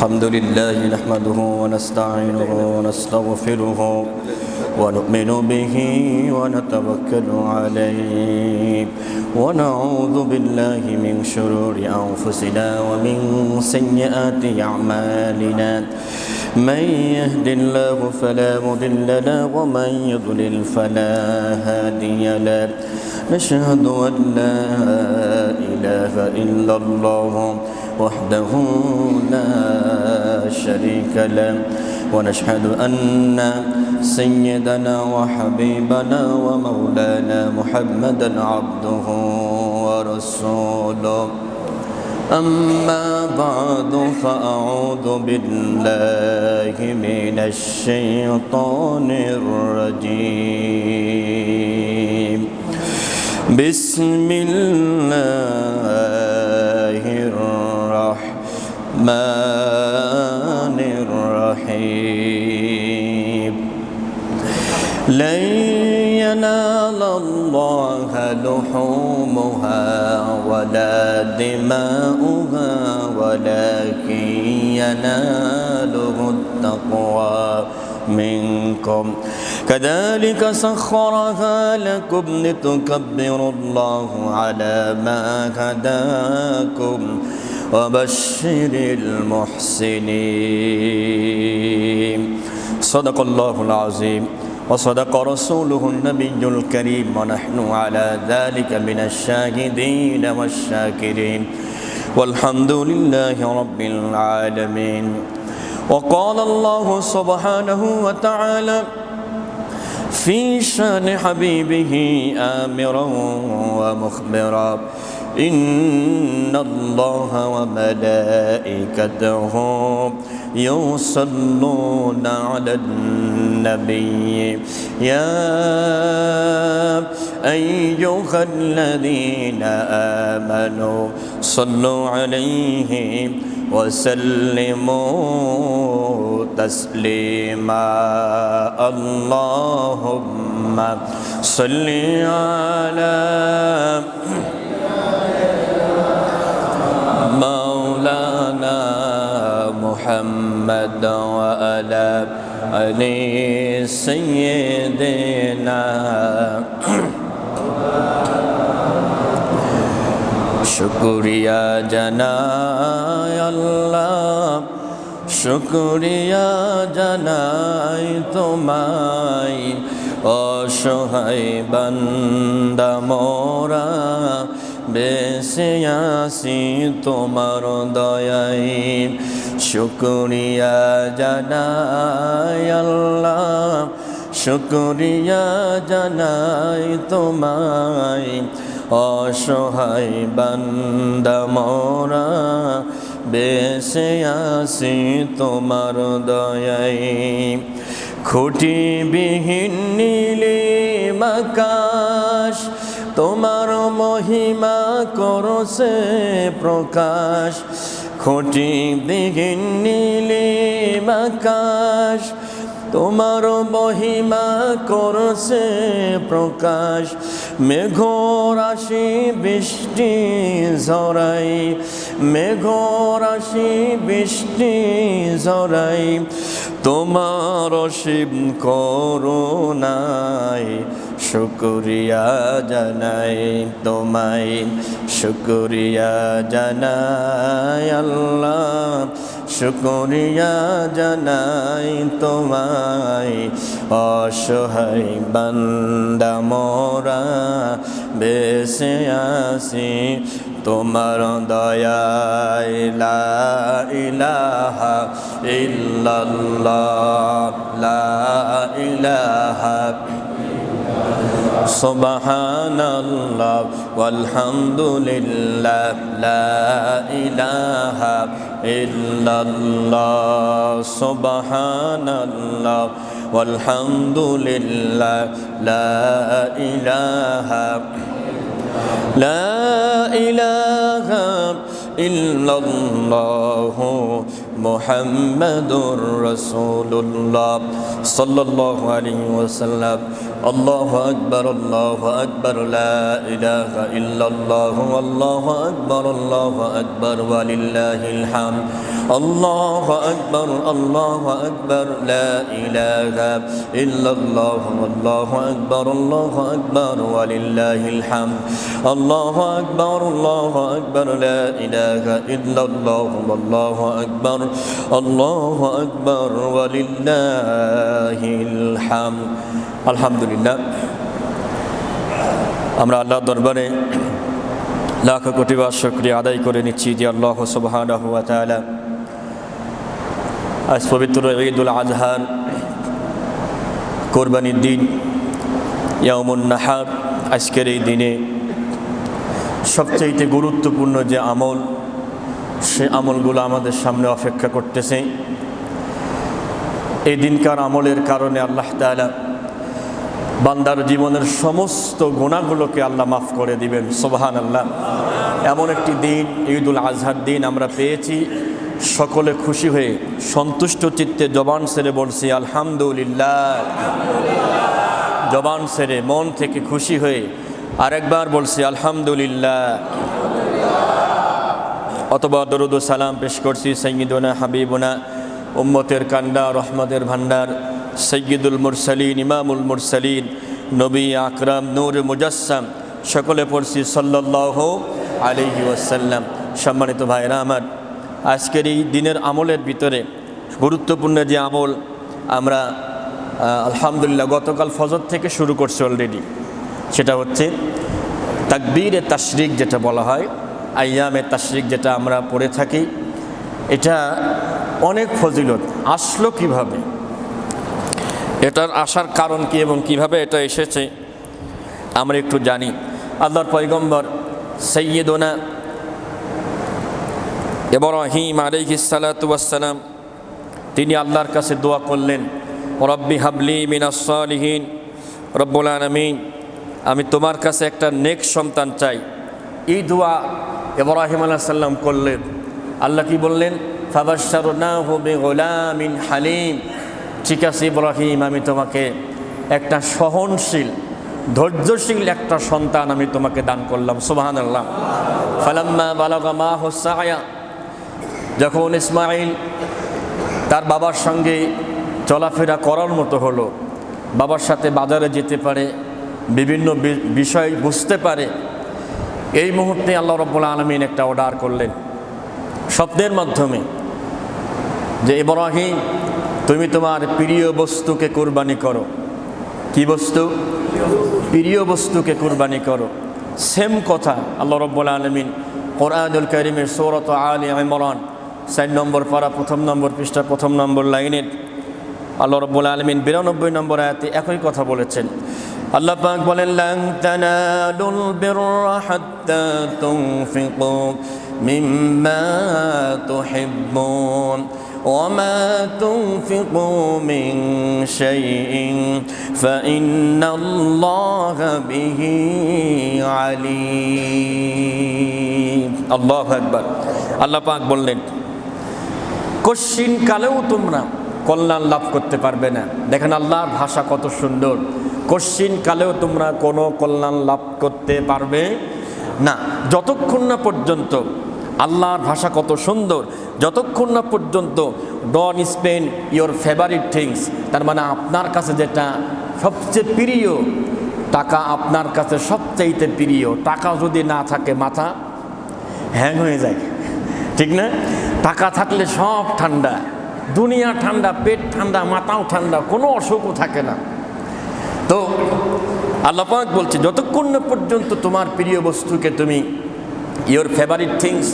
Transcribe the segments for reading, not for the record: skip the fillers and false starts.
الحمد لله نحمده ونستعينه ونستغفره ونؤمن به ونتوكل عليه ونعوذ بالله من شرور أنفسنا ومن سيئات أعمالنا من يهد الله فلا مضل له ومن يضلل فلا هادي له نشهد أن لا إله إلا الله وحده لا شريك له ونشهد أن سيدنا وحبيبنا ومولانا محمدا عبده ورسوله أما بعد فأعوذ بالله من الشيطان الرجيم بسم الله الرحمن الرحيم لن ينال الله لحومها ولا دماؤها ولكن يناله التقوى منكم كذلك سخرها لكم لتكبروا الله على ما هداكم وبشر المحسنين صدق الله العظيم وصدق رسوله النبي الكريم ونحن على ذلك من الشاهدين والشاكرين والحمد لله رب العالمين وقال الله سبحانه وتعالى في شان حبيبه آمرا ومخبرا إن الله وملائكته يصلون على النبي يا أيها الذين آمنوا صلوا عليه وسلموا تسليما اللهم صل على مولانا محمد وعلى آل سيدنا शुक्रिया জানাই আল্লাহ শুক্রিয়া জানাই তোমায় অসহায় বান্দা মোরা বেঁচে আছি তোমার দয়ায় শুক্রিয়া জানাই আল্লাহ শুক্রিয়া জানাই তোমায় অসহায় বান্দা মোরা বেঁচে আছি তোমার দয়ায় খুঁটিবিহীন নীলিম আকাশ তোমার মহিমা করছে প্রকাশ খুঁটিবিহীন নীলিম আকাশ তোমার মহিমা করছে প্রকাশ মেঘরাশি বৃষ্টি ঝরাই মেঘরাশি বৃষ্টি ঝরাই তোমার অসীম করুণায় শুকরিয়া জানাই তোমায় শুকরিয়া জানাই আল্লাহ শুকরিয়া জানাই তোমায় অসহায় বান্দা মোরা বেঁচে আছি তোমার দয়ায় লা ইলাহা ইল্লাল্লাহ লা ইলাহা সুবহানাল্লাহ ওয়ালহামদুলিল্লাহ লা ইলাহা ইল্লাল্লাহ সুবহানাল্লাহ ওয়ালহামদুলিল্লাহ লা ইলাহা ইল্লাল্লাহ মুহাম্মাদুর রাসূলুল্লাহ সাল্লাল্লাহু আলাইহি ওয়াসাল্লাম আল্লাহু আকবার লা ইলাহা ইল্লাল্লাহ আল্লাহু আকবার ওয়ালিল্লাহিল হামদ আল্লাহু আকবার লা ইলাহা ইল্লাল্লাহ আল্লাহু আকবার ওয়ালিল্লাহিল হামদ আল্লাহু আকবার লা ইলাহা ইল্লাল্লাহ আল্লাহু আকবার ওয়ালিল্লাহিল হামদ। আলহামদুলিল্লাহ, আমরা আল্লাহর দরবারে লাখ কোটি বার শুকরিয়া আদায় করে নিচ্ছি যে আল্লাহ সুবহানাহু ওয়া তাআলা আজ পবিত্র ঈদুল আজহার কোরবানির দিন ইয়াউমুন নাহার, আজকের এই দিনে সবচেয়ে গুরুত্বপূর্ণ যে আমল, সে আমলগুলো আমাদের সামনে অপেক্ষা করতেছে। এই দিনকার আমলের কারণে আল্লাহ তাআলা বান্দার জীবনের সমস্ত গুনাহগুলোকে আল্লাহ মাফ করে দিবেন। সুবহানাল্লাহ। এমন একটি দিন ঈদুল আজহার দিন আমরা পেয়েছি। সকলে খুশি হয়ে সন্তুষ্ট চিত্তে জবান ছেড়ে বলছি আলহামদুলিল্লাহ। জবান ছেড়ে মন থেকে খুশি হয়ে আরেকবার বলছি আলহামদুলিল্লাহ। অতঃপর দরুদ ও সালাম পেশ করছি সাইয়্যিদুনা হাবিবুনা উম্মতের কান্ডা রহমতের ভান্ডার সৈয়দুল মুরসালিন ইমামুল মুরসালিন নবী আকরাম নূর মুজাসসাম, সকলে পড়ছি সাল্লাল্লাহু আলাইহি ওয়াসাল্লাম। সম্মানিত ভাইরা আমার, আজকের এই দিনের আমলের ভিতরে গুরুত্বপূর্ণ যে আমল আমরা আলহামদুলিল্লাহ গতকাল ফজর থেকে শুরু করছি অলরেডি, সেটা হচ্ছে তাকবীরে তাশরিক, যেটা বলা হয় আইয়ামে তাশরিক, যেটা আমরা পড়ে থাকি। এটা অনেক ফজিলত। আসলো কিভাবে, এটার আসার কারণ কি এবং কিভাবে এটা এসেছে আমরা একটু জানি। আল্লাহর পয়গম্বর সাইয়্যিদুনা ইব্রাহিম আলাইহিস সালাতু ওয়াস সালাম তিনি আল্লাহর কাছে দোয়া করলেন, রব্বি হাবলি মিনাস সালিহিন, রব্বুল আলামিন আমি তোমার কাছে একটা নেক সন্তান চাই। এই দোয়া ইব্রাহিম আলাইহিস সালাম করলেন। আল্লাহ কি বললেন, ফাবাশশারনাহু বিগুলামিন হালিম, ঠিক আছে ইব্রাহিম, আমি তোমাকে একটা সহনশীল ধৈর্যশীল একটা সন্তান আমি তোমাকে দান করলাম। সুবহানাল্লাহ। ফালাম্মা বালাগা মাহু সায়া, যখন ইসমাঈল তার বাবার সঙ্গে চলাফেরা করার মতো হলো, বাবার সাথে বাজারে যেতে পারে, বিভিন্ন বিষয় বুঝতে পারে, এই মুহূর্তে আল্লাহ রাব্বুল আলামিন একটা অর্ডার করলেন স্বপ্নের মাধ্যমে যে ইব্রাহিম তুমি তোমার প্রিয় বস্তুকে কুরবানি করো। কি বস্তু? প্রিয় বস্তুকে কুরবানি করো। সেম কথা আল্লাহ রাব্বুল আলামিন কোরআনুল কারীমের সূরা আলে ইমরান 4 নম্বর পারা 1 নম্বর পৃষ্ঠা 1 নম্বর লাইনে আল্লাহ রাব্বুল আলামিন 92 নম্বর আয়াতে একই কথা বলেছেন। আল্লাহ পাক বলেন, লান তানালুল বিররা হাত্তা তুনফিকু মিম্মা তুহিব্বুন ওয়ামা তুনফিকু মিন শাইইন ফাইন্নাল্লাহা বিহি আলীম। আল্লাহু আকবার। আল্লাহ পাক বললেন, কশিন কালেও তোমরা কল্যাণ লাভ করতে পারবে না। দেখেন আল্লাহর ভাষা কত সুন্দর। কশিন কালেও তোমরা কোনো কল্যাণ লাভ করতে পারবে না, যতক্ষণ না পর্যন্ত, আল্লাহর ভাষা কত সুন্দর, যতক্ষণ না পর্যন্ত ডন স্পেন্ড ইয়োর ফেভারিট থিংস, তার মানে আপনার কাছে যেটা সবচেয়ে প্রিয়, টাকা আপনার কাছে সবচাইতে প্রিয়। টাকা যদি না থাকে মাথা হ্যাং হয়ে যায়, ঠিক না? টাকা থাকলে সব ঠান্ডা, দুনিয়া ঠান্ডা, পেট ঠান্ডা, মাথাও ঠান্ডা, কোনো অসুখও থাকে না। তো আল্লাহ পাক বলছে, যতক্ষণ না পর্যন্ত তোমার প্রিয় বস্তুকে তুমি ইয়োর ফেভারিট থিংস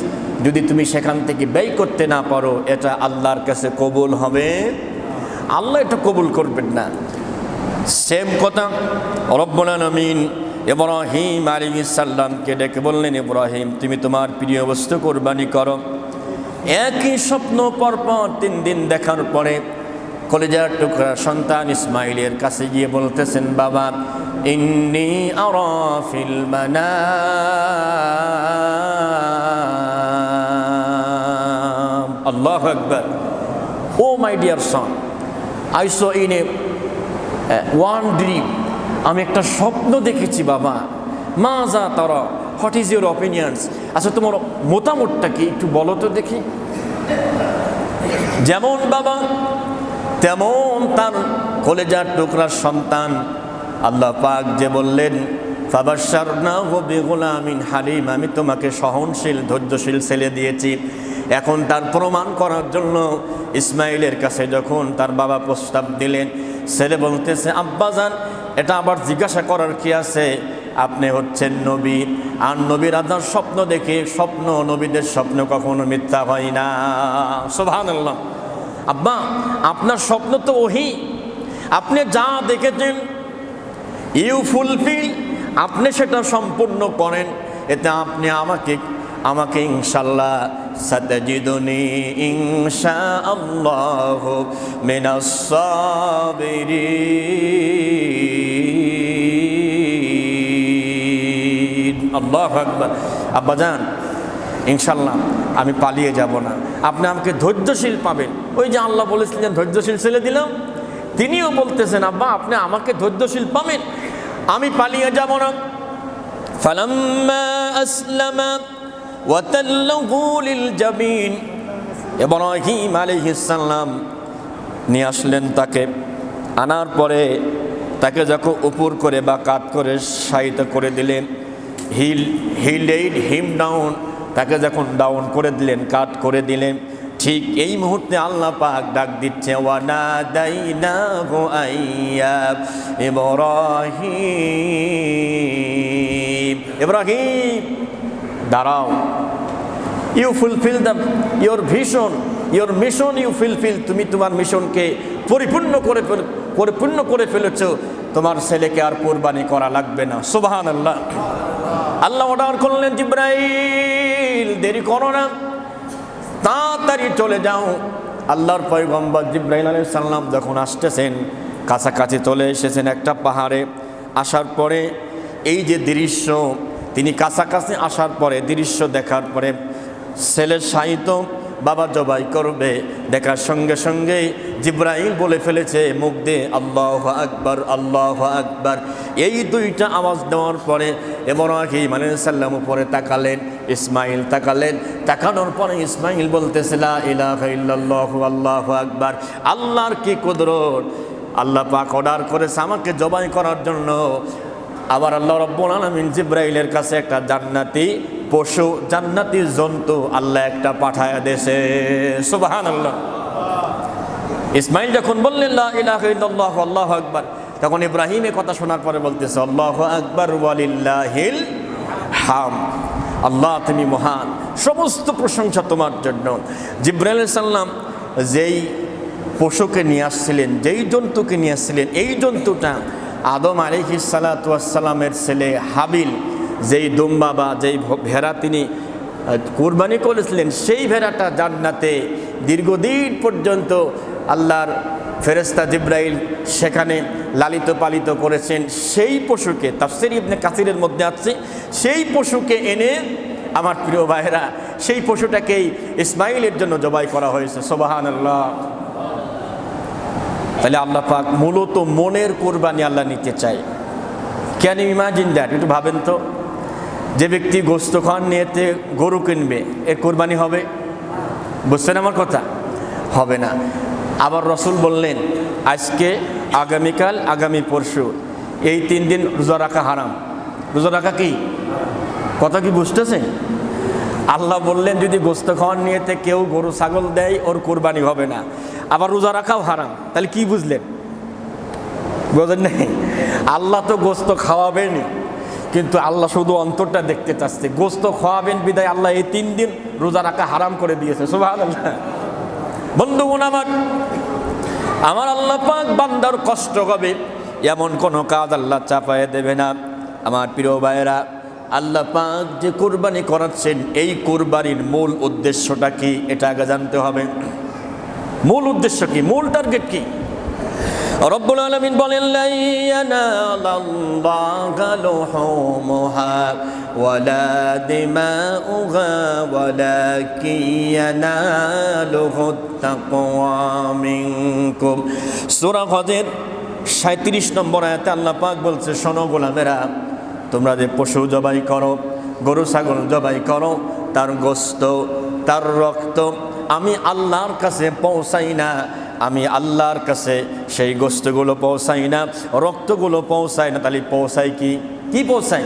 যদি তুমি সেখান থেকে ব্যয় করতে না পারো, এটা আল্লাহর কাছে কবুল হবে, আল্লাহ এটা কবুল করবেন না। সেম কথা রব্বুল আলামিন ইব্রাহিম আলাইহিস সালামকে ডেকে বললেন, ইব্রাহিম তুমি তোমার প্রিয় বস্তু কোরবানি করো। একই স্বপ্ন পরপর 3 দিন দেখার পরে কলেজার টুকরা সন্তান ইসমাইলের কাছে গিয়ে বলতেছেন, বাবা ইন্নী আরা ফিল মানাম। আল্লাহু আকবার। Oh my dear son, I saw in one dream, আমি একটা স্বপ্ন দেখেছি বাবা। মা যা তারা, হোয়াট ইজ ইউর অপিনিয়ন্স? আচ্ছা তোমার মতামতটা কি একটু বলো তো দেখি। যেমন বাবা তেমন তার কলেজার টুকরার সন্তান। আল্লাহ পাক যে বললেন ফাবাশশারনাহু বিগুলামিন হালিম, আমি তোমাকে সহনশীল ধৈর্যশীল ছেলে দিয়েছি। এখন তার প্রমাণ করার জন্য ইসমাইলের কাছে যখন তার বাবা প্রস্তাব দিলেন, ছেলে বলতেছে আব্বাজান এটা আবার জিজ্ঞাসা করার কি আছে, আপনি হচ্ছেন নবী, আর নবীর আদার স্বপ্ন দেখে, স্বপ্ন নবীদের স্বপ্ন কখনো মিথ্যা হয় না। সুবহানাল্লাহ। আব্বা আপনার স্বপ্ন তো ওহি, আপনি যা দেখেছেন ইউ ফুলফিল, আপনি সেটা সম্পূর্ণ করেন, এতে আপনি আমাকে ইনশাআল্লাহ সাতাজিদুনি ইনশাআল্লাহ মিনাস সাবিরিন। আল্লাহু আকবার। আব্বাজান ইনশাআল্লাহ আমি পালিয়ে যাব না, আপনি আমাকে ধৈর্যশীল পাবেন। ওই যে আল্লাহ বলেছিলেন ধৈর্যশীল ছেলে দিলাম, তিনিও বলতেছেন আব্বা আপনি আমাকে ধৈর্যশীল পাবেন, আমি পালিয়ে যাব না। ফালাম্মা আসলামা ওয়া তাল্লাহু লিল জাবিন, ইব্রাহিম আলাইহিস সালাম নিয়ে আসলেন তাকে, আনার পরে তাকে যখন উপর করে বা কাত করে শায়িত করে দিলেন, হি লেইড হিম ডাউন, তাকে যখন ডাউন করে দিলেন, কাট করে দিলেন, ঠিক এই মুহূর্তে আল্লাহ পাক ডাক দিচ্ছে ওয়ানাদাইনাহু আইয়া ইব্রাহিম, ইব্রাহিম দাঁড়াও, you fulfil your vision, your mission you fulfil, তুমি তোমার মিশনকে পরিপূর্ণ করে ফেলেছো, তোমার ছেলেকে আর কুরবানি করা লাগবে না। সুবহানাল্লাহ। আল্লাহ অর্ডার করলেন জিবরাইল দেরি করো না, তাড়াতাড়ি চলে যাও। আল্লাহর পয়গম্বর জিবরাইল আলাইহিস সালাম যখন আসতেছেন, কাছাকাছি চলে এসেছেন একটা পাহাড়ে, আসার পরে এই যে দৃশ্য, তিনি কাছাকাছি আসার পরে দৃশ্য দেখার পরে ছেলে শায়িত, বাবা জবাই করবে, দেখার সঙ্গে সঙ্গে জিবরাইল বলে ফেলেছে মুখ দিয়ে আল্লাহু আকবার, আল্লাহু আকবার। এই দুইটা আওয়াজ দেওয়ার পরে ইব্রাহিম আলাইহিস সালাম উপরে তাকালেন, ইসমাইল তাকালেন, তাকানোর পরে ইসমাইল বলতেছে লা ইলাহা ইল্লাল্লাহু আল্লাহু আকবার। আল্লাহর কি কুদরত, আল্লাহ পাক অর্ডার করেছে আমাকে জবাই করার জন্য। আবার আল্লাহ রাব্বুল আলামিন জিবরাইলের কাছে একটা জান্নাতি পশু, জান্নাতি জন্তু আল্লাহ একটা পাঠায়া দেশে। সুবহানাল্লাহ। ইসমাইল যখন বললেন লা ইলাহা ইল্লাল্লাহু আল্লাহু আকবার, তখন ইব্রাহিমের কথা শোনার পরে বলতেছে আল্লাহু আকবার ওয়ালিল্লাহিল হামদ, আল্লাহ তুমি মহান, সমস্ত প্রশংসা তোমার জন্য। জিবরাইল আলাইহিস সালাম যেই পশুকে নিয়ে আসছিলেন, যেই জন্তুকে নিয়ে আসছিলেন, এই জন্তুটা আদম আলাইহিস সালাতু ওয়াস সালামের ছেলে হাবিল যেই দুম্বা বা যেই ভেড়া তিনি কুরবানি করেছিলেন, সেই ভেড়াটা জান্নাতে দীর্ঘদিন পর্যন্ত আল্লাহর ফেরেশতা জিবরাইল সেখানে লালিত পালিত করেছেন। সেই পশুকে, তাফসীর ইবনে কাসিরের মধ্যে আছে, সেই পশুকে এনে আমার প্রিয় ভাইরা, সেই পশুটাকেই ইসমাইলের জন্য জবাই করা হয়েছে। সুবহানাল্লাহ। তাহলে আল্লাহ পাক মূলত মনের কোরবানি আল্লাহ নিতে চায়। Can you imagine that? একটু ভাবেন তো, যে ব্যক্তি গোস্ত খাওয়ার নিয়েতে গরু কিনবে, এর কোরবানি হবে? বুঝছেন আমার কথা? হবে না। আবার রসুল বললেন আজকে, আগামীকাল, আগামী পরশু, এই 3 দিন রোজা রাখা হারাম। রোজা রাখা কি কথা কি বুঝতেছেন? আল্লাহ বললেন যদি গোস্ত খাওয়ার নিয়েতে কেউ গরু ছাগল দেয়, ওর কোরবানি হবে না। আবার রোজা রাখাও হারাম। তাহলে কি বুঝলেন? বোঝেন নাই? আল্লাহ তো গোস্ত খাওয়াবেনই, কিন্তু আল্লাহ শুধু অন্তরটা দেখতে চাচ্ছে। গোস্ত খাওয়াবেন বিদায় আল্লাহ এই 3 দিন রোজা রাখা হারাম করে দিয়েছে। সুবহানাল্লাহ। বন্ধুগণ আমার আল্লাহ পাক বান্দার কষ্ট হবে এমন কোনো কাজ আল্লাহ চাপায় দেবে না। আমার প্রিয় ভাইয়েরা, আল্লাহ পাক যে কুরবানি করাচ্ছেন, এই কুরবানির মূল উদ্দেশ্যটা কি এটা আগে জানতে হবে। মূল উদ্দেশ্য কি, মূল টার্গেট কি? রব্বুল আলামিন বলেন লা ইয়ানালাল্লাহু লুহুমুহা ওয়ালা দিমাউহা ওয়ালাকিন ইয়ানালুহুত তাকওয়া মিনকুম। সূরা হজের 37 নম্বর আয়াতে আল্লাহ পাক বলছে, শোনো গোলামেরা, তোমরা যে পশু জবাই করো, গরু ছাগল জবাই করো, তার গোশত তার রক্ত আমি আল্লাহর কাছে পৌঁছাই না। আমি আল্লাহর কাছে সেই গোশতগুলো পৌঁছাই না, রক্তগুলো পৌঁছাই না। তাহলে পৌঁছাই কি? কি পৌঁছাই?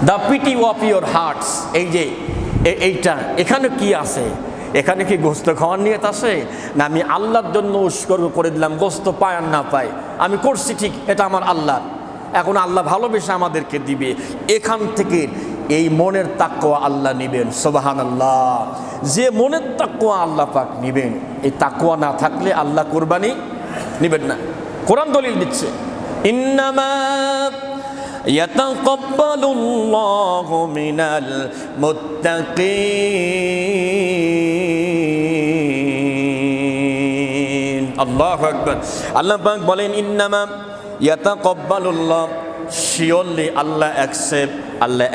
The pity of your hearts. এই যে এইটা, এখানে কি আছে? এখানে কি গোশত খাওয়ার নিয়ত আছে? না আমি আল্লাহর জন্য উৎসর্গ করে দিলাম, গোশত পায় আর না পায় আমি করছি ঠিক, এটা আমার আল্লাহ। এখন আল্লাহ ভালোবেসে আমাদেরকে দিবে। এখান থেকে এই মনের তাকওয়া আল্লাহ নিবেন। সুবহানাল্লাহ। যে মনের তাকওয়া আল্লাহ পাক নিবেন, এই তাকওয়া না থাকলে আল্লাহ কুরবানি নিবেন না। কোরআন দলিল দিচ্ছে, ইন্নামা ইয়াতাকাব্বালুল্লাহু মিনাল মুত্তাকিন। আল্লাহু আকবার। আল্লাহ পাক বলেন, ইন্নামা ইয়াতাকাব্বালুল্লাহ, শিওরলি আল্লাহ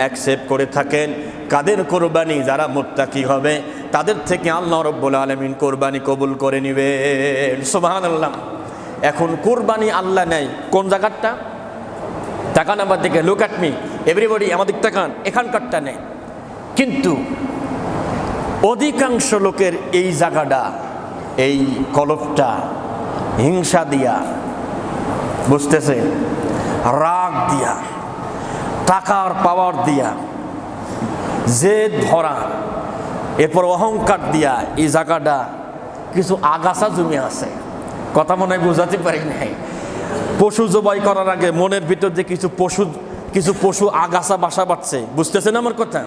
অ্যাকসেপ্ট করে থাকেন কাদের কোরবানি? যারা মুত্তাকি হবে তাদের থেকে আল্লাহ রাব্বুল আলামিন কোরবানি কবুল করে নেবেন। সুবহানাল্লাহ। এখন কোরবানি আল্লাহ নেয় কোন জায়গাটা? তাকান আমার দিকে, লুক অ্যাট মি এভরিবডি, আমাদের তাকান, এখানকারটা নেই। কিন্তু অধিকাংশ লোকের এই জায়গাটা, এই কলপটা হিংসা দিয়া, বুঝতেছে, রাগ দিয়া, টাকার পাওয়ার দিয়া, জেদ ধরা, এরপর অহংকার দিয়া এই জায়গাটা কিছু আগাছা জমি আছে। কথা মনে হয় বোঝাতে পারি নাই। পশু জবাই করার আগে মনের ভিতর যে কিছু পশু আগাছা বাসা বাঁধছে, বুঝতেছেন আমার কথা?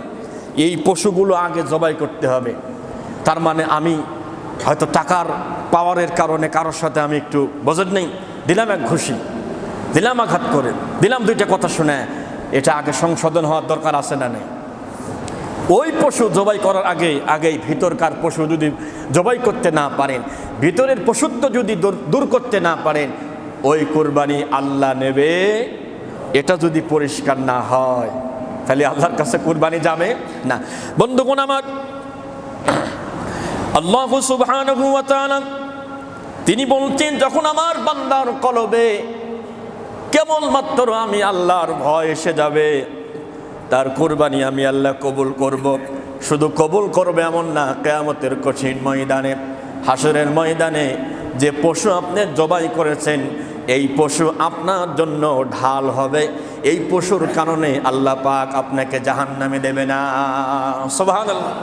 এই পশুগুলো আগে জবাই করতে হবে। তার মানে আমি হয়তো টাকার পাওয়ারের কারণে কারোর সাথে আমি একটু বোঝেন নেই, দিলাম এক ঘুষি, দিলাম আঘাত করে, দিলাম দুইটা কথা শুনে, এটা আগে সংশোধন হওয়ার দরকার আছে না নেই? ওই পশু জবাই করার আগেই ভিতরকার পশু যদি জবাই করতে না পারেন, ভিতরের পশুত্ব যদি দূর করতে না পারেন, ওই কোরবানি আল্লাহ নেবে। এটা যদি পরিষ্কার না হয় তাহলে আল্লাহর কাছে কোরবানি যাবে না। বন্ধুগণ আমার, আল্লাহ সুবহানাহু ওয়া তাআলা তিনি বলছেন, যখন আমার বান্দার কলবে কেবলমাত্র আমি আল্লাহর ভয় এসে যাবে, তার কোরবানি আমি আল্লাহ কবুল করব। শুধু কবুল করবে এমন না, কিয়ামতের কঠিন ময়দানে, হাসরের ময়দানে যে পশু আপনি জবাই করেছেন, এই পশু আপনার জন্য ঢাল হবে। এই পশুর কারণে আল্লাহ পাক আপনাকে জাহান্নামে দেবে না। সুবহানাল্লাহ।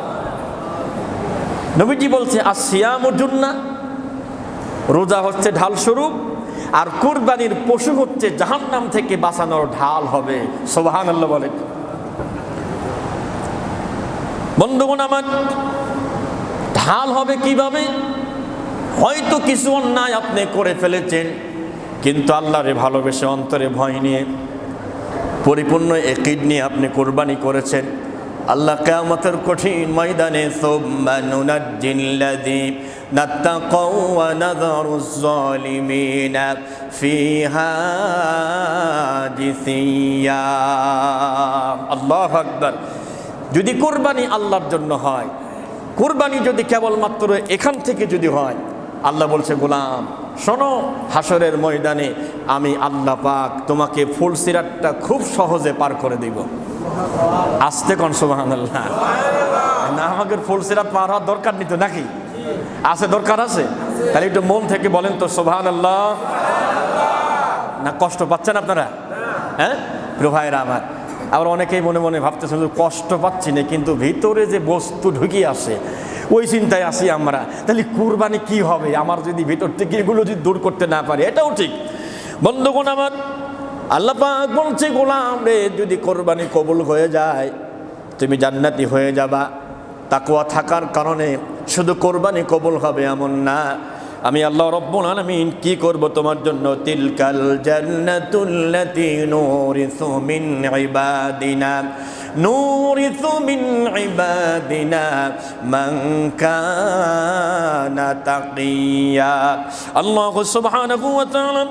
নবীজি বলছে, আসিয়ামু জুন্নাহ, রোজা হচ্ছে ঢাল স্বরূপ, আর কুরবানির পশু হচ্ছে জাহান্নাম থেকে বাঁচানোর ঢাল হবে। সুবহানাল্লাহ বলেন। বন্ধুগণ আমার, ঢাল হবে কিভাবে? হয়তো কিছু অন্যায় আপনি করে ফেলেছেন, কিন্তু আল্লাহরে ভালোবেসে অন্তরে ভয় নিয়ে, পরিপূর্ণ ইয়াকিন নিয়ে আপনি কোরবানি করেছেন। আল্লাহ কিয়ামতের কঠিন ময়দানে সুম্মা নুনাজ্জিল্লাযী নাত্তাকাউ ওয়া নাযারুজ যালিমিনা ফিহা জিসিয়া। আল্লাহু আকবার। যদি কোরবানি আল্লাহর জন্য হয়, কোরবানি যদি কেবলমাত্র এখান থেকে যদি হয়, আল্লাহ বলছে, গোলাম শোনো, হাসরের ময়দানে আমি আল্লাহ পাক তোমাকে ফুলসিরাতটা খুব সহজে পার করে দিব। আস্তে কোন সুবহানাল্লাহ। না, আমাদের ফুলসিরাত পার হওয়ার দরকার নিত নাকি? আছে, দরকার আছে। তাহলে একটু মন থেকে বলেন তো সুবহানাল্লাহ। না কষ্ট পাচ্ছেন আপনারা? হ্যাঁ প্রিয় ভাইরা আমার, আবার অনেকেই মনে মনে ভাবতেছেন কষ্ট পাচ্ছি না, কিন্তু ভিতরে যে বস্তু ঢুকিয়ে আসে ওই চিন্তায় আসি আমরা। তাহলে কুরবানি কি হবে আমার যদি ভিতর থেকে এগুলো যদি দূর করতে না পারি? এটাও ঠিক। বন্ধুগণ আমার, আল্লাহ পাক বলছে, গোলাম রে, যদি কোরবানি কবুল হয়ে যায় তুমি জান্নাতি হয়ে যাবা। তাকওয়া থাকার কারণে শুধু কোরবানি কবুল হবে এমন না, আমি আল্লাহ রাব্বুল আলামিন কি করব তোমার জন্য? তিলকাল জান্নাতুল্লাতী নুরিসু মিন ইবাদিনা মান কানা তাকিয়া। আল্লাহ সুবহানাহু ওয়া তাআলা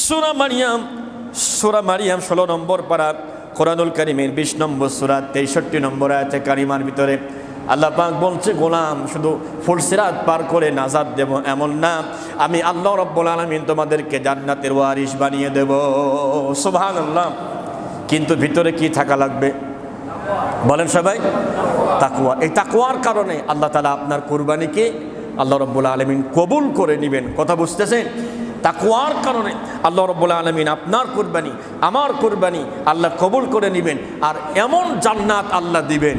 সূরা মারইয়াম 16 নম্বর পারা, কোরআনুল কারীমের 20 নম্বর সূরা 63 নম্বর আয়াতে কারিমার ভিতরে আল্লাহ পাক বলছে, গোলাম শুধু ফুলসিরাত পার করে নাজাত দেব এমন না, আমি আল্লাহ রাব্বুল আলামিন তোমাদেরকে জান্নাতের ওয়ারিস বানিয়ে দেব। সুবহানাল্লাহ। কিন্তু ভিতরে কি থাকা লাগবে বলেন সবাই? তাকওয়া। এই তাকওয়ার কারণে আল্লাহ তাআলা আপনার কুরবানিকে আল্লাহ রাব্বুল আলামিন কবুল করে নেবেন। কথা বুঝতেছেন? তাকওয়ার কারণে আল্লাহ রাব্বুল আলামিন আপনার কুরবানি, আমার কুরবানি আল্লাহ কবুল করে নেবেন, আর এমন জান্নাত আল্লাহ দিবেন।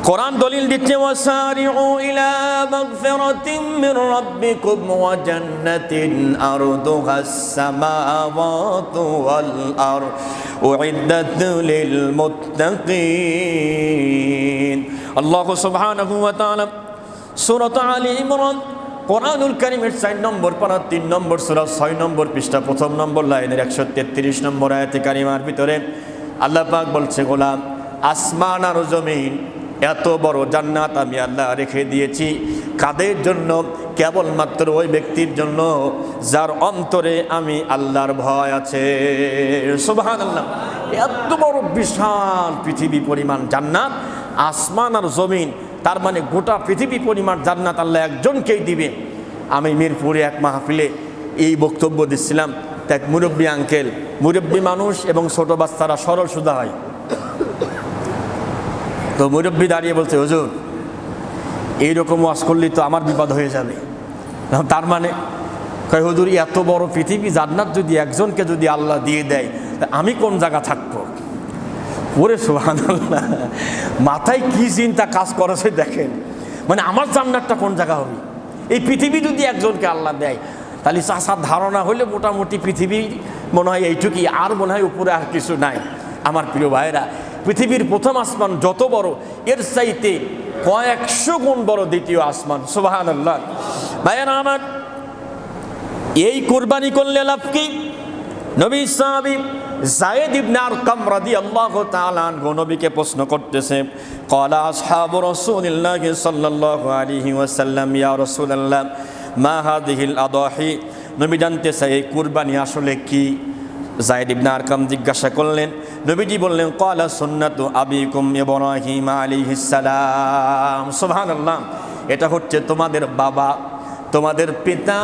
কোরআন দলিল দিচ্ছে, ওয়াসারিউ ইলা মাগফিরাতিম মির রাব্বিকুম ওয়া জান্নাতিন আরদুহাস সামাওয়াতু ওয়াল আরদ উইদ্দাত লিল মুত্তাকিন। আল্লাহু সুবহানাহু ওয়া তাআলা সূরা আলে ইমরান কোরআনুল কারীমের 4 নম্বর পারা 3 নম্বর সূরা 6 নম্বর পৃষ্ঠা 1 নম্বর লাইনের 133 নম্বর আয়াতে কারিমার ভিতরে আল্লাহ পাক বলছে, গোলাম আসমান আর জমিন এত বড় জান্নাত আমি আল্লাহ রেখে দিয়েছি কাদের জন্য? কেবলমাত্র ওই ব্যক্তির জন্য যার অন্তরে আমি আল্লাহর ভয় আছে। সুবহানাল্লাহ। এত বড় বিশাল পৃথিবী পরিমাণ জান্নাত, আসমান আর জমিন, তার মানে গোটা পৃথিবী পরিমাণ জান্নাত আল্লাহ একজনকেই দিবে। আমি মিরপুরে এক মাহফিলে এই বক্তব্য দিচ্ছিলাম, এক মুরব্বী আঙ্কেল, মুরব্বী মানুষ এবং ছোট বাচ্চারা সরল সুদা হয়, তো মুরব্বী দাঁড়িয়ে বলছে, হুজুর এইরকম ওয়াজ করলে তো আমার বিপদ হয়ে যাবে। তার মানে কয়, হুজুর এত বড় পৃথিবী জান্নাত যদি একজনকে যদি আল্লাহ দিয়ে দেয়, আমি কোন জায়গা থাকবো? ওরে সুবহানাল্লাহ, মাথায় কি চিন্তা কাজ করেছে দেখেন। মানে আমার জান্নাতটা কোন জায়গা হবে? এই পৃথিবী যদি একজনকে আল্লাহ দেয়, তাহলে চাষার ধারণা হলে মোটামুটি পৃথিবী মনে হয় এইটুকুই, আর মনে হয় উপরে আর কিছু নাই। আমার প্রিয় ভাইয়েরা, পৃথিবীর প্রথম আসমান যত বড়, এর চাইতে কয়েকশো গুণ বড় দ্বিতীয় আসমান। সুবহানাল্লাহ। ভাইয়েরা আমার, এই কুরবানি করলে লাভ কি? নবী সাহাবী যায়েদ ইবনে আরকাম রাদিয়াল্লাহু তাআলা আনহু নবীকে প্রশ্ন করতেছে, ক্বালা আসহাবু রাসূলিল্লাহ সাল্লাল্লাহু আলাইহি ওয়াসাল্লাম, ইয়া রাসূলুল্লাহ মা হাযিহিল আদাহি। নবী জানতে চাই এই কুরবানি আসলে কি? যায়েদ ইবনে আরকাম জিজ্ঞাসা করলেন, নবীজি বললেন, ক্বালা সুন্নাতু আবিকুম ইব্রাহিম আলাইহিস সালাম। সুবহানাল্লাহ। এটা হচ্ছে তোমাদের বাবা, তোমাদের পিতা,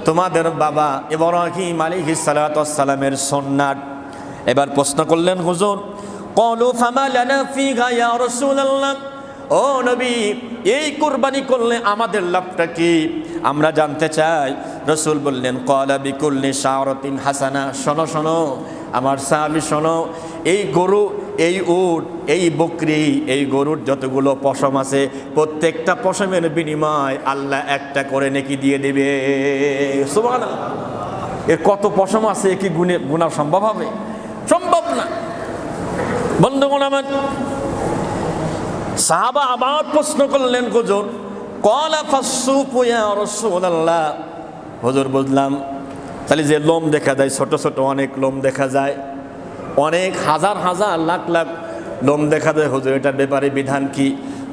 তোমাদের বাবা ইব্রাহিম আলাইহিস সালাতু ওয়াস সালামের সুন্নাত। এবার প্রশ্ন করলেন, হুজুর ক্বালু ফামা লানা ফিহা ইয়া রাসূলুল্লাহ, ও নবী এই কুরবানি করলে আমাদের লাভটা কি? আমরা জানতে চাই। রাসূল বললেন, ক্বালা বিকুল্লি শারাতিন হাসানা। শোনো শোনো আমার সাহাবী, শোনো, এই গরু, এই উট, এই বকরি, এই গরুর যতগুলো পশম আছে, প্রত্যেকটা পশমের বিনিময় আল্লাহ একটা করে নেকি দিয়ে দেবে। সুবহানাল্লাহ। এর কত পশম আছে, কি গুণা সম্ভব হবে? সম্ভব না। বন্ধুগণ আমার, সাহাবা আবার প্রশ্ন করলেন, হুজুর ক্বালা ফাসসুফু ইয়া রাসূলুল্লাহ। হুজুর বুঝলাম, তাহলে যে লোম দেখা যায়, ছোট ছোট অনেক লোম দেখা যায়, অনেক হাজার হাজার লাখ লাখ লোম দেখা যায়, হুজুর এটার ব্যাপারে বিধান কি?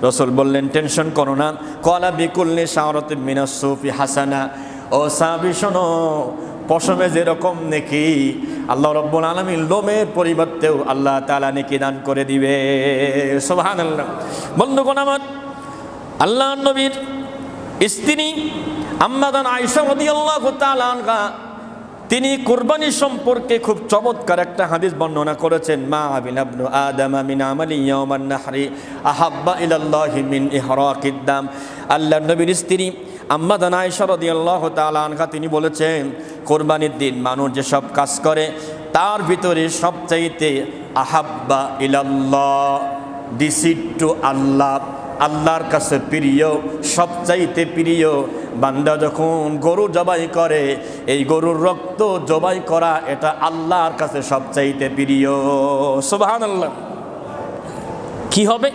রাসূল বললেন, টেনশন করো না। ক্বালা বিকুল্লি শারাতিন মিনাস সুফি হাসানা। ও সাহাবী শোনো, পশমে যেরকম নেকি, আল্লাহ রাব্বুল আলামিন লোমের পরিবর্তেও আল্লাহ তাআলা নেকি দান করে দিবে। সুবহানাল্লাহ। বন্ধুগণ আমার, আল্লাহর নবীর স্ত্রী আম্মা জান আয়েশা রাদিয়াল্লাহু তাআলা আনহা, তিনি কুরবানি সম্পর্কে খুব চমৎকার একটা হাদিস বর্ণনা করেছেন। মা আবিনা ইবনু আদম মিন আমালি ইয়াওমান নাহরি আহাব্বা ইলাল্লাহি মিন ইহরাকিদ দাম। আল্লাহর নবীর স্ত্রী আম্মা জান আয়েশা রাদিয়াল্লাহু তাআলা আনহা তিনি বলেছেন, কুরবানির দিন মানুষ যেসব কাজ করে তার ভিতরে সবচাইতে আহাব্বা ইলাল্লাহ, ডিসিড টু আল্লাহ, আল্লাহর কাছে প্রিয়, সবচাইতে প্রিয় বান্দা যখন গরু জবাই করে, এই গরুর রক্ত জবাই করা এটা আল্লাহর কাছে সবচাইতে প্রিয়। সুবহানাল্লাহ। কি হবে?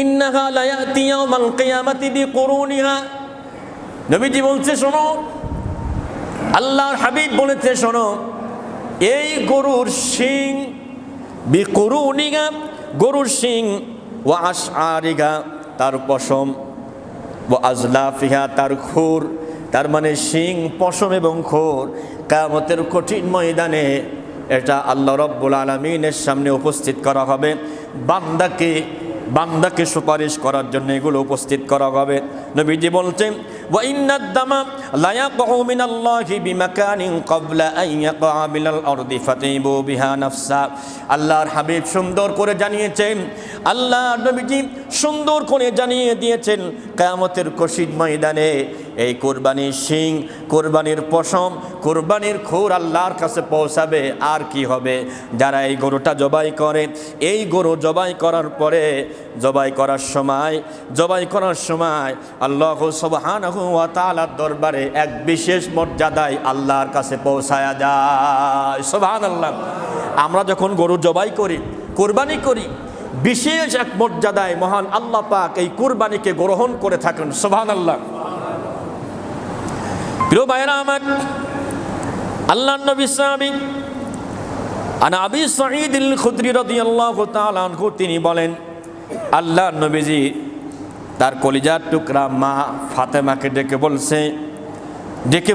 ইন্নাহা লা ইয়াতি ইয়াউমাল কিয়ামাতি বিকুরুনিহা। নবীজি বলছে, শোনো, আল্লাহর হাবিব বলেছে, শোনো, এই গরুর শিং, বিকুরুনিহা গরুর শিং, ওয়া আশআরিহা তার পশম, ওয়া আজলাফিহা তার খুর, তার মানে শিং, পশম এবং খুর কিয়ামতের কঠিন ময়দানে এটা আল্লাহ রাব্বুল আলামিনের সামনে উপস্থিত করা হবে। বান্দাকে বান্দাকে সুপারিশ করার জন্য এগুলো উপস্থিত করা হবে। নবীজি বলছেন ওয়া ইন্নাদ দামা লা ইয়াকউ মিনাল্লাহি বিমাকানিন ক্বাবলা আন ইয়াকা বিল আরদি ফাতিবু বিহা নাফসা। আল্লাহর হাবিব সুন্দর করে জানিয়েছেন, আল্লাহর নবীজি সুন্দর করে জানিয়ে দিয়েছেন, কিয়ামতের কঠিন ময়দানে এই কুরবানির শিং, কুরবানির পশম, কুরবানির খুর আল্লাহর কাছে পৌঁছাবে। আর কি হবে? যারা এই গরুটা জবাই করে, এই গরু জবাই করার পরে জবাই করার সময় আল্লাহ সুবহানাহু ওয়া তাআলার দরবারে এক বিশেষ মর্যাদায় আল্লাহর কাছে পৌঁছায়া যায়। সুবহানাল্লাহ। আমরা যখন গরু জবাই করি, কুরবানি করি, বিশেষ এক মর্যাদায় মহান আল্লাহ পাক এই কুরবানিকে গ্রহণ করে থাকেন। সুবহানাল্লাহ। প্রিয় ভাইরা আমার, আল্লাহর নবী সাহাবী আবি সাঈদ আল খুদরি রাদিয়াল্লাহু তাআলা আনহু তিনি বলেন, আল্লাহর নবীজি তার কলিজার টুকরা মা ফাতেমাকে ডেকে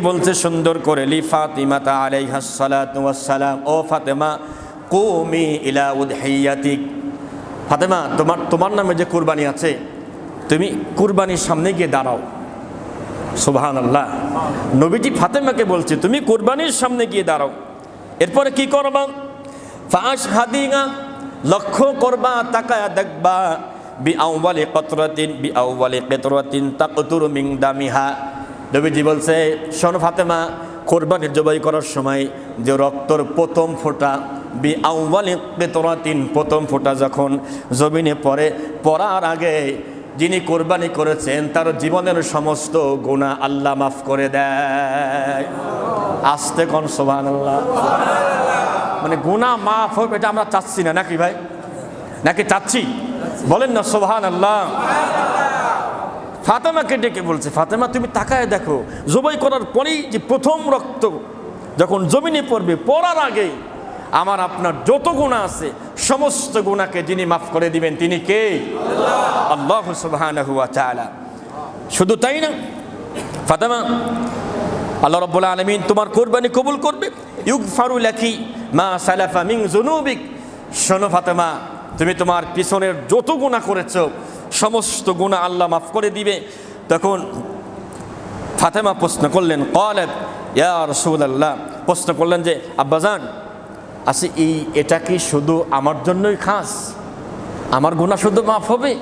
বলছে সুন্দর করে, লি ফাতিমাতা আলাইহাস সালাতু ওয়াস সালাম, ও ফাতেমা কুমি ইলা উদহিয়াতিক। ফাতেমা, তোমার নামে যে কুরবানি আছে, তুমি কুরবানির সামনে গিয়ে দাঁড়াও। সুবহানাল্লাহ। নবীজি ফাতেমাকে বলছে তুমি কুরবানির সামনে গিয়ে দাঁড়াও। এরপরে কি করবা? ফাশহাদিনা, লক্ষ্য করবা, তাকায়া দেখবা, বিআউয়ালি কিতরাতিন তাকতুরু মিন দামিহা। নবীজি বলছে, শোনো ফাতেমা, কুরবানির জবাই করার সময় যে রক্তর প্রথম ফোঁটা, বিআউয়ালি কিতরাতিন, প্রথম ফোঁটা যখন জমিনে পড়ার আগে যিনি কোরবানি করেছেন তার জীবনের সমস্ত গুনাহ আল্লাহ মাফ করে দেয়। আস্তে কোন সুবহানাল্লাহ। মানে গুনাহ মাফ হবে, এটা আমরা চাচ্ছি না নাকি ভাই? নাকি চাচ্ছি? বলেন না সুবহানাল্লাহ। ফাতেমাকে ডেকে বলছে, ফাতেমা তুমি তাকায় দেখো, জবাই করার পরেই যে প্রথম রক্ত যখন জমিনে পড়বে, পড়ার আগে আমার আপনার যত গুনাহ আছে সমস্ত গুনাহকে যিনি মাফ করে দিবেন তিনি কে? আল্লাহ সুবহানাহু ওয়া তাআলা। শুধু তাই না ফাতেমা, আল্লাহ রাব্বুল আলামিন তোমার কুরবানি কবুল করবে। ইউগফারু লাকি মা সালাফা মিন যুনুবিক। শোনো ফাতেমা, তুমি তোমার পিছনের যত গুনাহ করেছো সমস্ত গুনাহ আল্লাহ মাফ করে দিবে। তখন ফাতেমা প্রশ্ন করলেন, ক্বালাত ইয়া রাসূলুল্লাহ, প্রশ্ন করলেন যে আব্বাজান, আচ্ছা এটা কি শুধু আমার জন্যই খাস? আমার গুনাহ শুধু মাফ হবে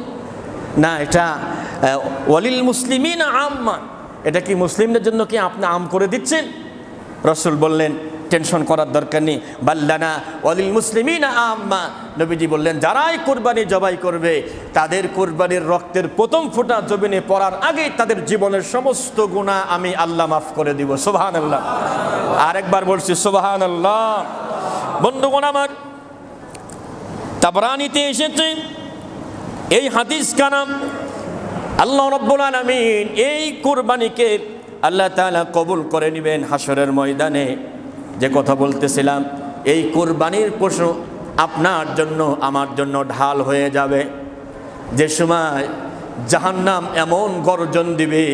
না, এটা ওয়ালিল মুসলিমিনা আম্মা, এটা কি মুসলিমদের জন্য কি আপনি আম করে দিচ্ছেন? রাসূল বললেন, টেনশন করার দরকার নেই, বাল্লানা ওয়ালিল মুসলিমিনা আম্মা। নবীজি বললেন, যারাই কুরবানি জবাই করবে তাদের কুরবানির রক্তের প্রথম ফোঁটা জমিনে পড়ার আগে তাদের জীবনের সমস্ত গুনাহ আমি আল্লাহ মাফ করে দিব। সুবহানাল্লাহ। আরেকবার বলছি সুবহানাল্লাহ। বন্ধুগণ আমার, তাবরানীতে এসেছে এই হাদিস কানাম, আল্লাহ রাব্বুল আলামিন এই কুরবানিকে আল্লাহ তাআলা কবুল করে নেবেন হাসরের ময়দানে। যে কথা বলতেছিলাম, এই কুরবানির পশু আপনার জন্য আমার জন্য ঢাল হয়ে যাবে। যে সময় জাহান্নাম এমন গর্জন দিবে,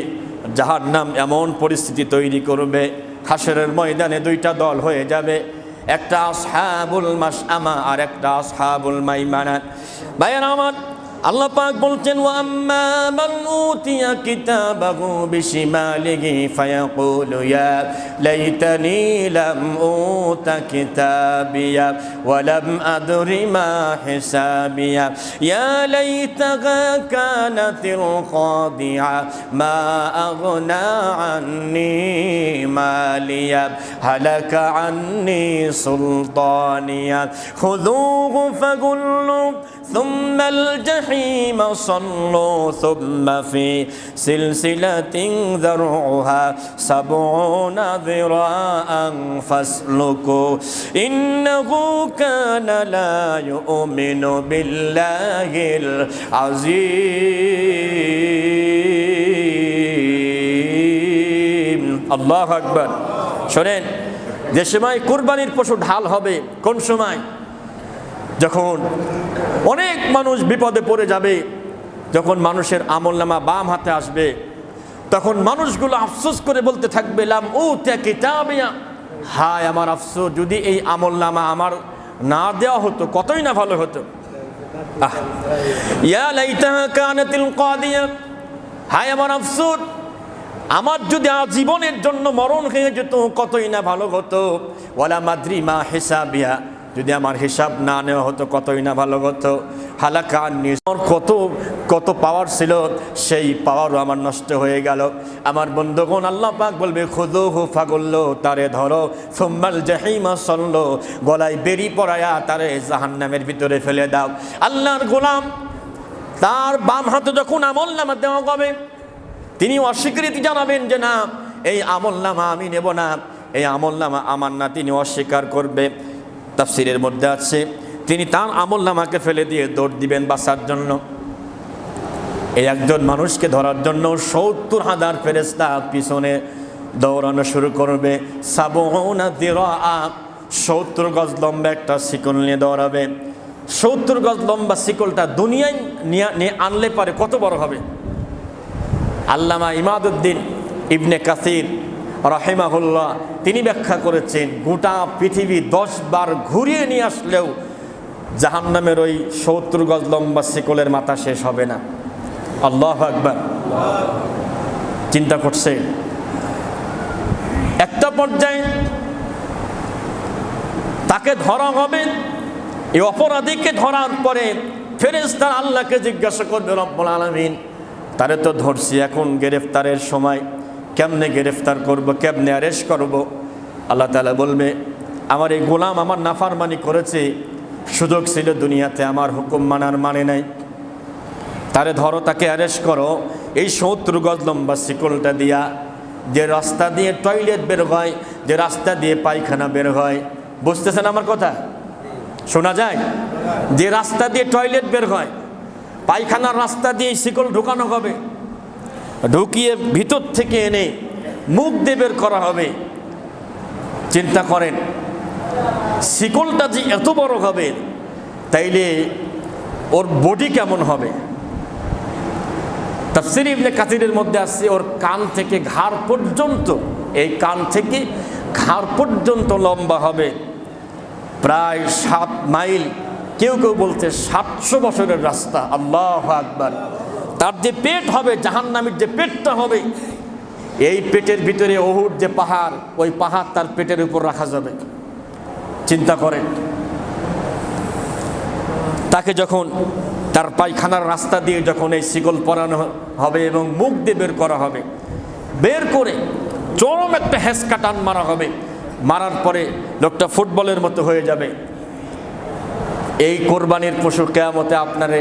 জাহান্নাম এমন পরিস্থিতি তৈরি করবে, হাসরের ময়দানে দুইটা দল হয়ে যাবে, একটা আসহাবুল মাশআমা আর একটা আসহাবুল মাইমানা। ভাইয়েরা আমার, আল্লাহ পাক বলছেন, ওয়া আম্মা মান উতিয়া কিতাবাহু বিশিমালিহি ফায়াকুলু ইয়া লাইতানি লাম উতা কিতাবিয়া ওয়া লাম আদরি মা হিসাবিয়া ইয়া লাইতাহা কানাতিল কাদিয়া মা আগনা আন্নি মালিয়া হালাকা আন্নি সুলতানিয়া খুযুহু ফাগুল্লু ثم الجحيم صلوا ثم في سلسلة ذرعها 70 ذراعا فاسلكوا إنه كان لا يؤمن بالله العظيم। আল্লাহু আকবার। শোনেন, যে সময় কুরবানির পশু ঢাল হবে, কোন সময়? যখন অনেক মানুষ বিপদে পড়ে যাবে, যখন মানুষের আমলনামা বাম হাতে আসবে, তখন মানুষগুলো আফসোস করে বলতে থাকবে, লাম উতিয়া কিতাবিয়া, হায় আমার আফসোস, যদি এই আমলনামা আমার না দেওয়া হতো কতই না ভালো হতো। ইয়া লাইতাহা কানাতিল কাদিয়া, হায় আমার আফসোস, আমার যদি আজীবনের জন্য মরণ হয়ে যেত কতই না ভালো হতো। ওয়ালা মাদ্রি মা হিসাবিয়া, যদি আমার হিসাব না নেওয়া হতো কতই না ভালো হতো। হালাকা আন্নি, কত কত পাওয়ার ছিল, সেই পাওয়ারও আমার নষ্ট হয়ে গেল। আমার বন্ধুগণ, আল্লাহ পাক বলবে খুযুহু ফাগুল্লু, তারে ধরো, সুম্মাল জাহিমা সল্লু, গলায় বেরি পরায়া তারে জাহান্নামের ভিতরে ফেলে দাও। আল্লাহর গোলাম, তার বাম হাতে যখন আমলনামা দেওয়া হবে, তিনি অস্বীকৃতি জানাবেন যে না, এই আমলনামা আমি নেব না, এই আমলনামা আমার না, তিনি অস্বীকার করবে। তাফসীরের মধ্যে আছে তিনি তার আমলনামাকে ফেলে দিয়ে দৌড় দিবেন বাঁচার জন্য। এই একজন মানুষকে ধরার জন্য ৭০,০০০ ফেরেশতা পিছনে দৌড়ানো শুরু করবে। ৭০ গজ লম্বা একটা শিকল নিয়ে দৌড়াবে। ৭০ গজ লম্বা শিকলটা দুনিয়ায় নিয়ে আনলে পারে কত বড় হবে। আল্লামা ইমাদউদ্দিন ইবনে কাসির রাহিমাহুল্লাহ তিনি ব্যাখ্যা করেছেন, গোটা পৃথিবী 10 বার ঘুরিয়ে নিয়ে আসলেও জাহান্নামের ওই ৭০ গজ লম্বা শিকলের মাথা শেষ হবে না। আল্লাহু আকবার। চিন্তা করছে, একটা পর্যায়ে তাকে ধরা হবে। এই অপরাধীকে ধরার পরে ফেরেশতারা আল্লাহকে জিজ্ঞাসা করবে, রব্বুল আলামিন, তারে তো ধরছি, এখন গ্রেফতারের সময়, কেমনে গ্রেফতার করব, কেমনে অ্যারেস্ট করব? আল্লাহ তাআলা বলবে, আমার এই গোলাম আমার নাফরমানি করেছে, সুযোগ ছিল দুনিয়াতে, আমার হুকুম মানার মানে নাই, তারে ধরো, তাকে অ্যারেস্ট করো। এই ৭০ গজ লম্বা শিকলটা দিয়া, যে রাস্তা দিয়ে টয়লেট বের হয়, যে রাস্তা দিয়ে পায়খানা বের হয়, বুঝতেছেন আমার কথা? শোনা যায়? যে রাস্তা দিয়ে টয়লেট বের হয়, পায়খানার রাস্তা দিয়ে শিকল ঢুকানো হবে, ঢুকিয়ে ভিতর থেকে এনে মুখ দিয়ে বের করা হবে। চিন্তা করেন, শিকলটা যে এত বড় হবে, তাইলে ওর বডি কেমন হবে? তাফসীর ইবনে কাসিরের মধ্যে আসছে, ওর কান থেকে ঘাড় পর্যন্ত, এই কান থেকে ঘাড় পর্যন্ত লম্বা হবে প্রায় 7 মাইল, কেউ কেউ বলতে 700 বছরের রাস্তা। আল্লাহু আকবার। তার যে পেট হবে, জাহান্নামীর যে পেটটা হবে, এই পেটের ভিতরে উহুদ যে পাহাড়, ওই পাহাড় তার পেটের উপর রাখা যাবে। চিন্তা করেন, তাকে যখন তার পায়খানার রাস্তা দিয়ে যখন এই শিকল পরানো হবে এবং মুখ দিয়ে বের করা হবে, বের করে চরম একটা হেঁচকা টান মারা হবে, মারার পরে লোকটা ফুটবলের মতো হয়ে যাবে। এই কোরবানির পশু কিয়ামতে আপনারে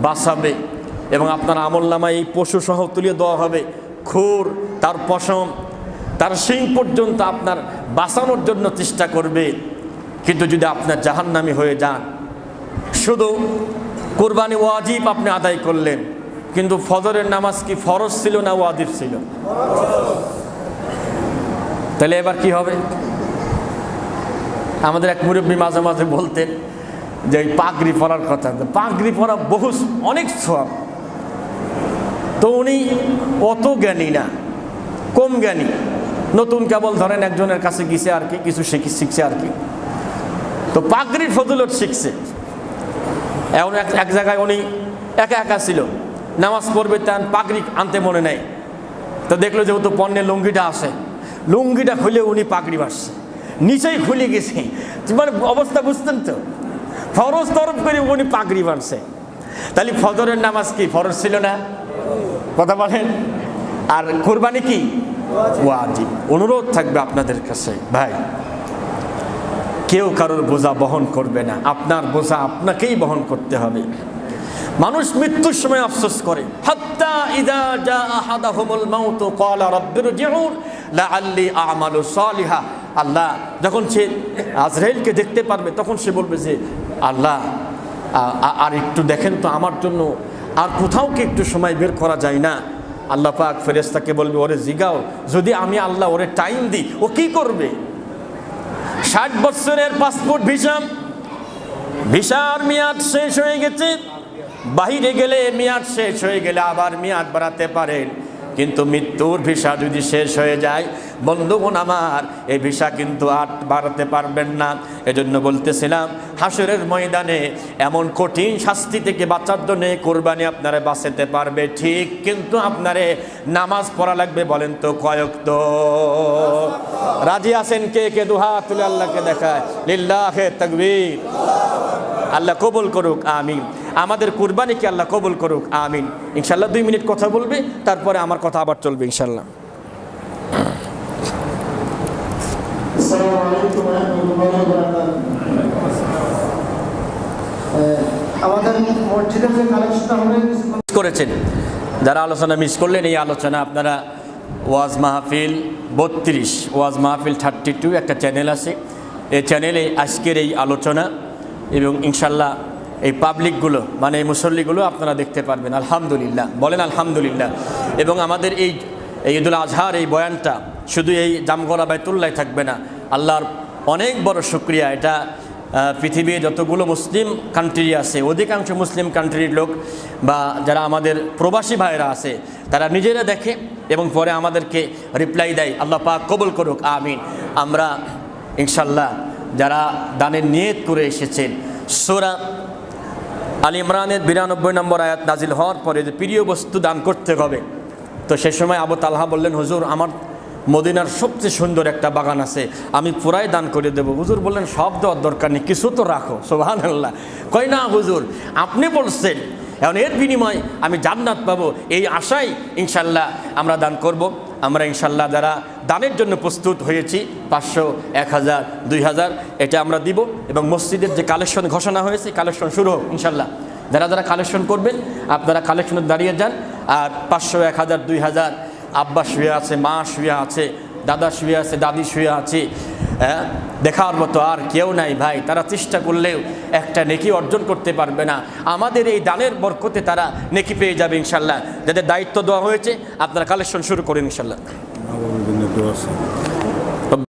বাঁচাবে এবং আপনার আমলনামায় এই পশু সহ তুলে দেওয়া হবে। খুর, তার পশম, তার শিং পর্যন্ত আপনার বাঁচানোর জন্য চেষ্টা করবে। কিন্তু যদি আপনার জাহান্নামী হয়ে যান, শুধু কোরবানি ওয়াজিব আপনি আদায় করলেন, কিন্তু ফজরের নামাজ কি ফরজ ছিল না ওয়াজিব ছিল? তাহলে এবার কি হবে? আমাদের এক মুরব্বী মাঝে মাঝে বলতেন যে এই পাগড়ি পরার কথা, পাগড়ি পরা অনেক সওয়াব। তো উনি অত জ্ঞানী না, কম জ্ঞানী, নতুন কেবল ধরেন একজনের কাছে গেছে আর কি, কিছু শিখছে আর কি। তো পাগড়ির ফজিলত শিখছে। এখন এক জায়গায় উনি একা একা ছিল, নামাজ পড়বে, তার পাগড়ি আনতে মনে নেই। তো দেখলো যেহেতু পণ্যের লুঙ্গিটা আসে, লুঙ্গিটা খুলে উনি পাগড়ি বাসছে, নিচেই খুলে গেছে। মানে অবস্থা বুঝতেন তো? ফরজ তরফ করে উনি পাগড়ি বানছে। তাহলে ফজরের নামাজ কি ফরজ ছিল না? কথা বলেন। আর কুরবানি কি ওয়াজিব। অনুরোধ থাকবে আপনাদের কাছে, ভাই, কেউ কারোর বোঝা বহন করবে না, আপনার বোঝা আপনাকেই বহন করতে হবে। মানুষ মৃত্যুর সময় আফসোস করে, হাত্তা ইযা জা আহাদাহুমুল মাউত ক্বালা রাব্বিরজিউন লাআল্লি আ'মালু সালিহা। আল্লাহ যখন সে আজরাইলকে দেখতে পারবে, তখন সে বলবে যে আল্লাহ আর একটু দেখেন তো, আমার জন্য আর কোথাও কি একটু সময় বের করা যায় না? আল্লাহ পাক ফেরেশতাকে বলবে, ওরে জিগাও, যদি আমি আল্লাহ ওরে টাইম দিই, ও কি করবে? 60 বছরের পাসপোর্ট ভিসার মেয়াদ শেষ হয়ে গেছে, বাহিরে গেলে মেয়াদ শেষ হয়ে গেলে আবার মেয়াদ বাড়াতে পারেন, কিন্তু মৃত্যুর ভিসা যদি শেষ হয়ে যায়, বন্ধুগণ আমার, এই ভিসা কিন্তু আর বাড়াতে পারবেন না। এজন্য বলতেছিলাম হাসরের ময়দানে এমন কঠিন শাস্তি থেকে বাঁচার জন্য কোরবানি আপনারা বাঁচাতে পারবে ঠিক, কিন্তু আপনারে নামাজ পড়া লাগবে। বলেন তো কয়েক তো রাজি আছেন? কে কে দুহাত তুলে আল্লাহকে দেখায়? লিল্লাহে তাকবীর। আল্লাহ কবুল করুক, আমিন। আমাদের কুরবানিকে আল্লাহ কবুল করুক, আমিন। ইনশাল্লাহ 2 মিনিট কথা বলবে, তারপরে আমার কথা আবার চলবে ইনশাল্লাহ। আমাদের মসজিদের যে কালেকশনটা হবে করেছেন, যারা আলোচনা মিস করলেন, এই আলোচনা আপনারা ওয়াজ মাহফিল 32, ওয়াজ মাহফিল 32 একটা চ্যানেল আছে, এই চ্যানেলে আজকের এই আলোচনা এবং ইনশাল্লাহ এই পাবলিকগুলো মানে এই মুসল্লিগুলো আপনারা দেখতে পারবেন। আলহামদুলিল্লাহ, বলেন আলহামদুলিল্লাহ। এবং আমাদের এই ঈদুল আজহার এই বয়ানটা শুধু এই জামগড়া বাইতুল্লাহ থাকবে না, আল্লাহর অনেক বড় শুকরিয়া। এটা পৃথিবীর যতগুলো মুসলিম কান্ট্রি আছে, অধিকাংশ মুসলিম কান্ট্রির লোক বা যারা আমাদের প্রবাসী ভাইরা আছে, তারা নিজেরা দেখে এবং পরে আমাদেরকে রিপ্লাই দেয়। আল্লাহ পাক কবুল করুক, আমিন। আমরা ইনশাল্লাহ যারা দানের নিয়ত করে এসেছেন, সূরা আল ইমরানের 92 নম্বর আয়াত নাজিল হওয়ার পরে যে প্রিয় বস্তু দান করতে হবে, তো সে সময় আবু তালহা বললেন, হুজুর আমার মদিনার সবচেয়ে সুন্দর একটা বাগান আছে, আমি পুরাই দান করে দেব। হুজুর বললেন, সব দেওয়ার দরকার নেই, কিছু তো রাখো। সুবহানাল্লাহ। কই না হুজুর, আপনি বলছেন, এখন এর বিনিময়ে আমি জান্নাত পাবো, এই আশাই ইনশাল্লাহ আমরা দান করব। আমরা ইনশাল্লাহ যারা দানের জন্য প্রস্তুত হয়েছি 500, 1000, 2000 এটা আমরা দিব। এবং মসজিদের যে কালেকশন ঘোষণা হয়েছে, কালেকশন শুরু হোক ইনশাল্লাহ। যারা যারা কালেকশন করবেন আপনারা কালেকশনে দাঁড়িয়ে যান। আর 500, 1000, 2000 আব্বা শুয়ে আছে, মা শুয়ে আছে, দাদা শুয়ে আছে, দাদি শুয়ে আছে, হ্যাঁ, দেখার মতো আর কেউ নাই ভাই। তারা চেষ্টা করলেও একটা নেকি অর্জন করতে পারবে না। আমাদের এই দানের বরকতে তারা নেকি পেয়ে যাবে ইনশাল্লাহ। যাদের দায়িত্ব দেওয়া হয়েছে আপনারা কালেকশন শুরু করেন ইনশাল্লাহ।